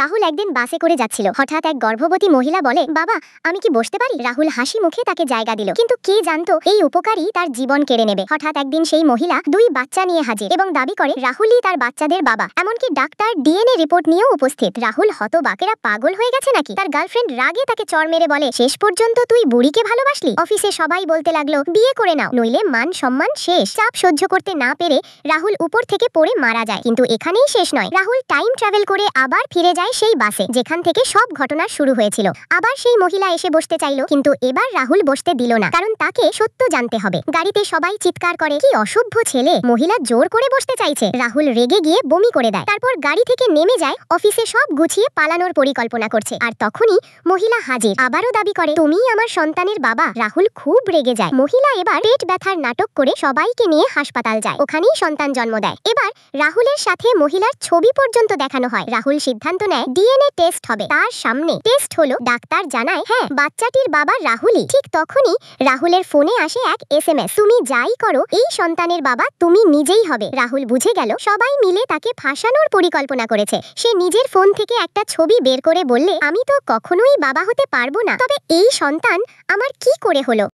রাহুল একদিন বাসে করে যাচ্ছিল। হঠাৎ এক গর্ভবতী মহিলা বলে, বাবা আমি কি বসতে পারি? রাহুল হাসি মুখে তাকে জায়গা দিল, কিন্তু কে জানতো এই উপকারই তার জীবন কেড়ে নেবে। হঠাৎ একদিন সেই মহিলা 2 বাচ্চা নিয়ে হাজির এবং দাবি করে রাহুলই তার বাচ্চাদের বাবা। এমনকি ডাক্তার ডিএনএ রিপোর্ট নিয়েও উপস্থিত। রাহুল হতবাক, এরা পাগল হয়ে গেছে নাকি? তার গার্লফ্রেন্ড রাগে তাকে চড় মেরে বলে, শেষ পর্যন্ত তুই বুড়িকে ভালোবাসলি? অফিসে সবাই বলতে লাগলো, বিয়ে করে নাও, নইলে মান সম্মান শেষ। চাপ সহ্য করতে না পেরে রাহুল উপর থেকে পড়ে মারা যায়। কিন্তু এখানেই শেষ নয়, রাহুল টাইম ট্রাভেল করে আবার ফিরে যায় সেই বাসে যেখান থেকে সব ঘটনা শুরু হয়েছিল। আবার সেই মহিলা এসে বসতে চাইলো, কিন্তু এবার রাহুল বসতে দিল না, কারণ তাকে সত্য জানতে হবে। গাড়িতে সবাই চিৎকার করে, কি অসভ্য ছেলে, মহিলা জোর করে বসতে চাইছে। রাহুল রেগে গিয়ে বমি করে দেয়। তারপর গাড়ি থেকে নেমে যায়, অফিসে সব গুছিয়ে পালানোর পরিকল্পনা করছে। আর তখনই মহিলা হাজির, আবারও দাবি করে, তুমিই আমার সন্তানের বাবা। রাহুল খুব রেগে যায়। মহিলা এবার পেট ব্যথার নাটক করে সবাইকে নিয়ে হাসপাতাল যায়, ওখানেই সন্তান জন্ম দেয়। এবার রাহুলের সাথে মহিলার ছবি পর্যন্ত দেখানো হয়। রাহুল সিদ্ধান্ত নেয় ডিএনএ টেস্ট হবে। তার সামনে টেস্ট হলো, ডাক্তার জানায়, হ্যাঁ বাচ্চাটির বাবা রাহুলই। ঠিক তখনই রাহুলের ফোনে আসে এক এসএমএস, তুমি যাই করো এই সন্তানের বাবা তুমি নিজেই হবে। রাহুল বুঝে গেল সবাই মিলে তাকে ফাঁসানোর পরিকল্পনা করেছে। সে নিজের ফোন থেকে একটা ছবি বের করে বললে, আমি তো কখনোই বাবা হতে পারবো না, তবে এই সন্তান আমার কি করে হলো?